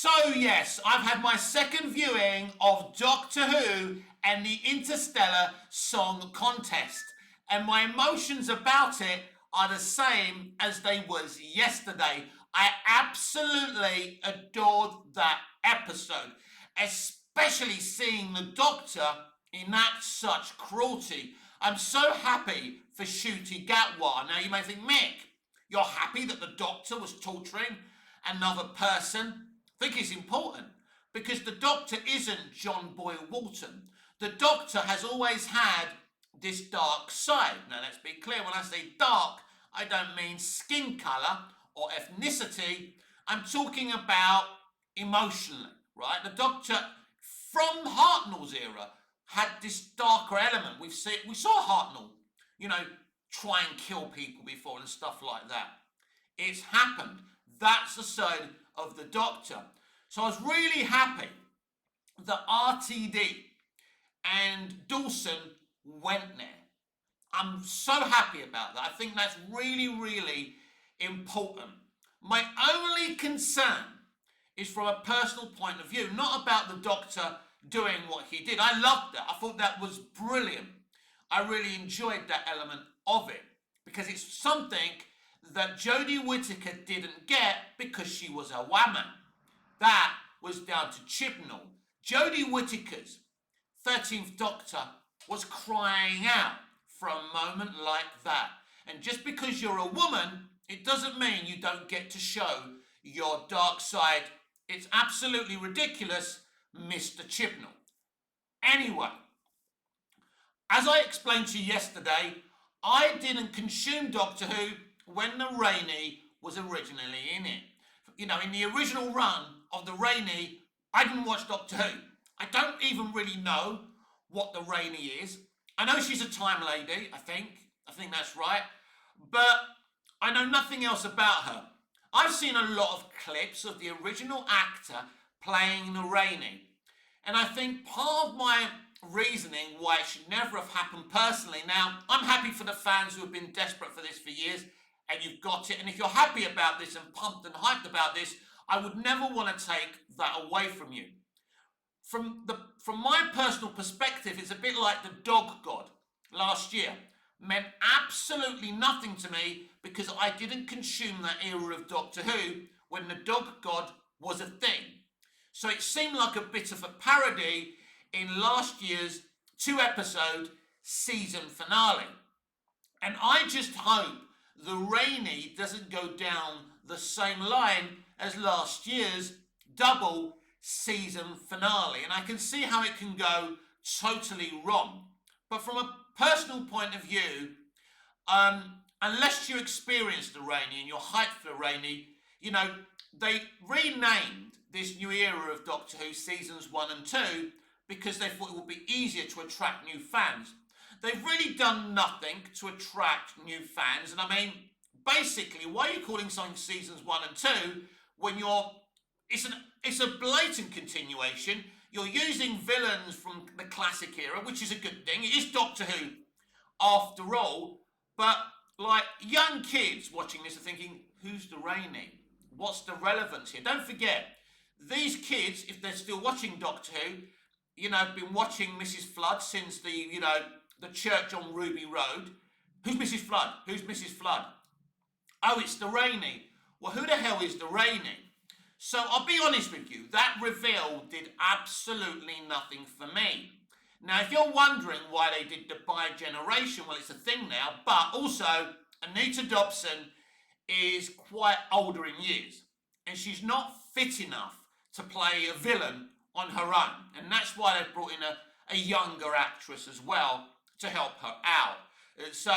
So yes, I've had my second viewing of Doctor Who and the Interstellar Song Contest, and my emotions about it are the same as they was yesterday. I absolutely adored that episode, especially seeing the Doctor enact such cruelty. I'm so happy for Ncuti Gatwa. Now you may think, Mick, you're happy that the Doctor was torturing another person? I think it's important because the Doctor isn't John Boyle Walton. The Doctor has always had this dark side. Now let's be clear, when I say dark, I don't mean skin colour or ethnicity. I'm talking about emotionally, right? The Doctor from Hartnell's era had this darker element. We saw Hartnell, try and kill people before and stuff like that. It's happened. That's the side of the Doctor. So I was really happy that RTD and Dawson went there. I'm so happy about that. I think that's really, really important. My only concern is from a personal point of view, not about the Doctor doing what he did. I loved that. I thought that was brilliant. I really enjoyed that element of it because it's something that Jodie Whittaker didn't get because she was a woman. That was down to Chibnall. Jodie Whittaker's 13th Doctor was crying out for a moment like that. And just because you're a woman, it doesn't mean you don't get to show your dark side. It's absolutely ridiculous, Mr. Chibnall. Anyway, as I explained to you yesterday, I didn't consume Doctor Who when the Rainey was originally in it. In the original run of the Rainey, I didn't watch Doctor Who. I don't even really know what the Rainey is. I know she's a time lady, I think that's right. But I know nothing else about her. I've seen a lot of clips of the original actor playing the Rainey. And I think part of my reasoning why it should never have happened personally. Now, I'm happy for the fans who have been desperate for this for years, and you've got it. And if you're happy about this and pumped and hyped about this, I would never want to take that away from you. From my personal perspective, it's a bit like the Dog God last year. Meant absolutely nothing to me because I didn't consume that era of Doctor Who when the Dog God was a thing. So it seemed like a bit of a parody in last year's 2-episode season finale. And I just hope the Rainey doesn't go down the same line as last year's double season finale. And I can see how it can go totally wrong. But from a personal point of view, unless you experienced the Rainey and you're hyped for the Rainey, they renamed this new era of Doctor Who seasons 1 and 2 because they thought it would be easier to attract new fans. They've really done nothing to attract new fans. And I mean, basically, why are you calling something seasons 1 and 2 when it's a blatant continuation? You're using villains from the classic era, which is a good thing. It is Doctor Who after all. But like young kids watching this are thinking, who's the Rainey? What's the relevance here? Don't forget, these kids, if they're still watching Doctor Who, have been watching Mrs. Flood since the church on Ruby Road. Who's Mrs. Flood? Who's Mrs. Flood? Oh, it's the Rainey. Well, who the hell is the Rainey? So I'll be honest with you, that reveal did absolutely nothing for me. Now, if you're wondering why they did the bi-generation, well, it's a thing now, but also Anita Dobson is quite older in years, and she's not fit enough to play a villain on her own, and that's why they've brought in a younger actress as well to help her out. So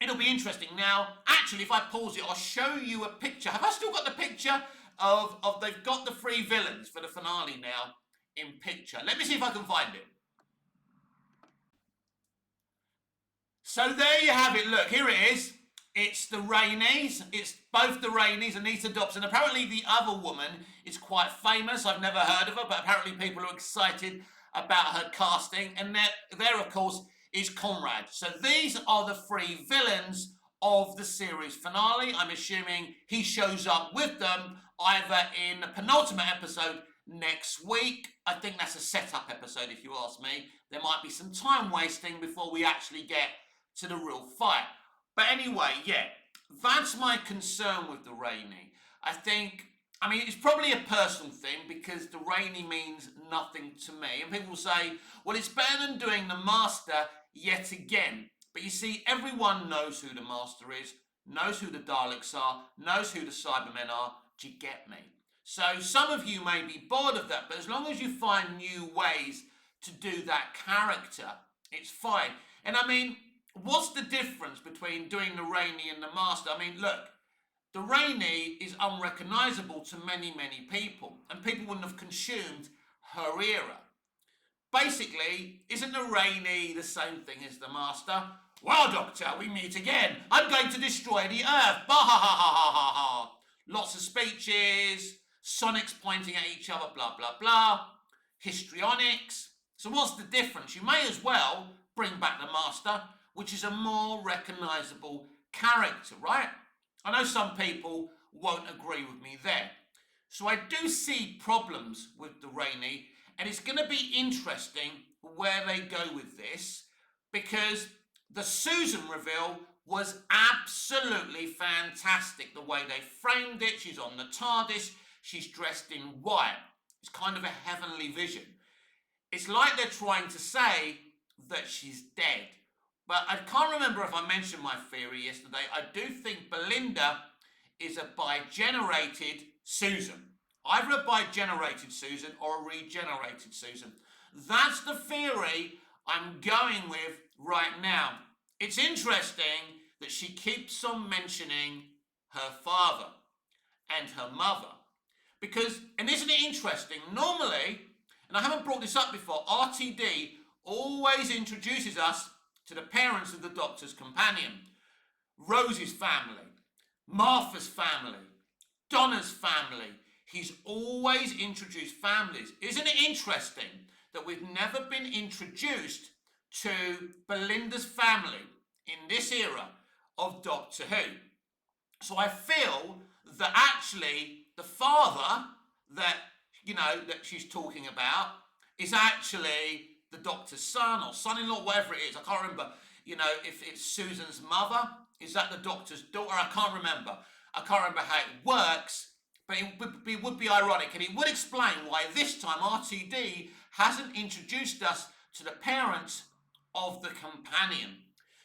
it'll be interesting. Now, actually, if I pause it, I'll show you a picture. Have I still got the picture of they've got the 3 villains for the finale now in picture? Let me see if I can find it. So there you have it. Look, here it is. It's the Raineys. It's both the Raineys, Anita Dobson. Apparently the other woman is quite famous. I've never heard of her, but apparently people are excited about her casting. And there of course, is Conrad. So these are the 3 villains of the series finale. I'm assuming he shows up with them either in the penultimate episode next week. I think that's a setup episode, if you ask me. There might be some time wasting before we actually get to the real fight. But anyway, yeah, that's my concern with the Rainy. I mean, it's probably a personal thing because the Rainy means nothing to me. And people say, well, it's better than doing the Master yet again. But you see, everyone knows who the Master is, knows who the Daleks are, knows who the Cybermen are. Do you get me? So some of you may be bored of that, but as long as you find new ways to do that character, it's fine. And I mean, what's the difference between doing the Rainy and the Master? I mean, look, the Rainy is unrecognisable to many, many people, and people wouldn't have consumed her era. Basically, isn't the Rainy the same thing as the Master? Well, Doctor, we meet again. I'm going to destroy the Earth. Bah ha ha ha ha ha ha. Lots of speeches, Sonics pointing at each other, blah, blah, blah. Histrionics. So what's the difference? You may as well bring back the Master, which is a more recognisable character, right? I know some people won't agree with me there. So I do see problems with the Rainy, and it's going to be interesting where they go with this, because the Susan reveal was absolutely fantastic. The way they framed it, she's on the TARDIS, she's dressed in white. It's kind of a heavenly vision. It's like they're trying to say that she's dead. But I can't remember if I mentioned my theory yesterday. I do think Belinda is a bi-generated Susan. Either a bi-generated Susan or a regenerated Susan. That's the theory I'm going with right now. It's interesting that she keeps on mentioning her father and her mother. Because, and isn't it interesting, normally, and I haven't brought this up before, RTD always introduces us to the parents of the Doctor's companion. Rose's family, Martha's family, Donna's family. He's always introduced families. Isn't it interesting that we've never been introduced to Belinda's family in this era of Doctor Who? So I feel that actually the father that, that she's talking about is actually the Doctor's son or son-in-law, whatever it is. I can't remember, if it's Susan's mother. Is that the Doctor's daughter? I can't remember. I can't remember how it works. But it would be ironic, and it would explain why this time RTD hasn't introduced us to the parents of the companion.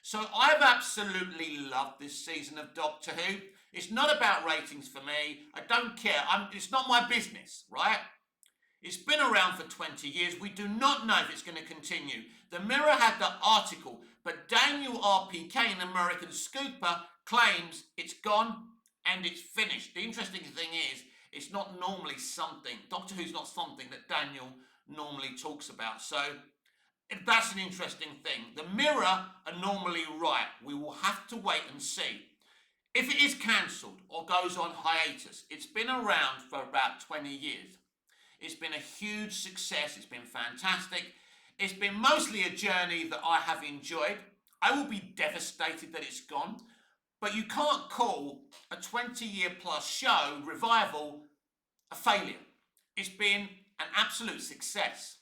So I've absolutely loved this season of Doctor Who. It's not about ratings for me. I don't care. It's not my business, right? It's been around for 20 years. We do not know if it's going to continue. The Mirror had the article, but Daniel RPK, an American scooper, claims it's gone and it's finished. The interesting thing is, it's not normally something, Doctor Who's not something that Daniel normally talks about. So that's an interesting thing. The Mirror are normally right. We will have to wait and see. If it is cancelled or goes on hiatus, it's been around for about 20 years. It's been a huge success. It's been fantastic. It's been mostly a journey that I have enjoyed. I will be devastated that it's gone. But you can't call a 20-year plus show revival a failure. It's been an absolute success.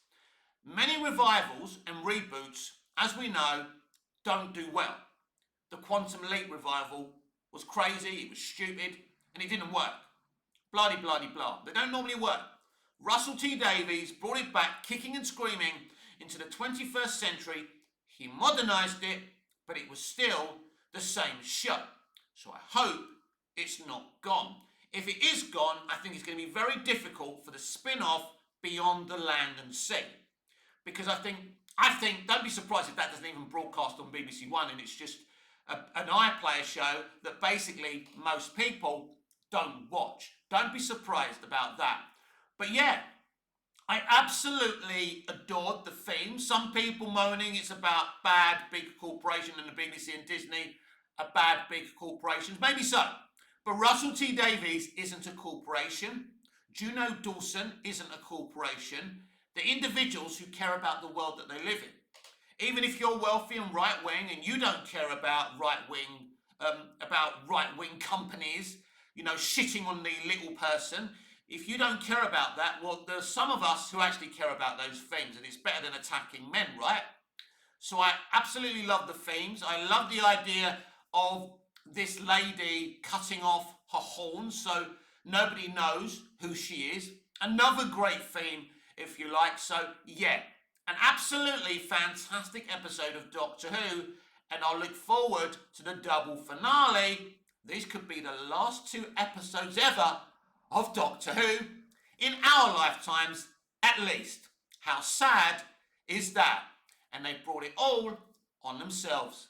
Many revivals and reboots, as we know, don't do well. The Quantum Leap revival was crazy, it was stupid, and it didn't work. Bloody, bloody, blah. They don't normally work. Russell T Davies brought it back kicking and screaming into the 21st century. He modernised it, but it was still the same show. So I hope it's not gone. If it is gone, I think it's going to be very difficult for the spin-off Beyond the Land and Sea. Because I think, don't be surprised if that doesn't even broadcast on BBC One and it's just an iPlayer show that basically most people don't watch. Don't be surprised about that. But yeah, I absolutely adored the theme. Some people moaning it's about bad big corporation and the BBC and Disney are bad big corporations. Maybe so. But Russell T Davies isn't a corporation. Juno Dawson isn't a corporation. They're individuals who care about the world that they live in. Even if you're wealthy and right-wing and you don't care about right-wing companies, shitting on the little person. If you don't care about that, well, there's some of us who actually care about those themes, and it's better than attacking men, right? So I absolutely love the themes. I love the idea of this lady cutting off her horns so nobody knows who she is. Another great theme, if you like. So, yeah, an absolutely fantastic episode of Doctor Who, and I'll look forward to the double finale. These could be the last 2 episodes ever of Doctor Who, in our lifetimes at least. How sad is that? And they brought it all on themselves.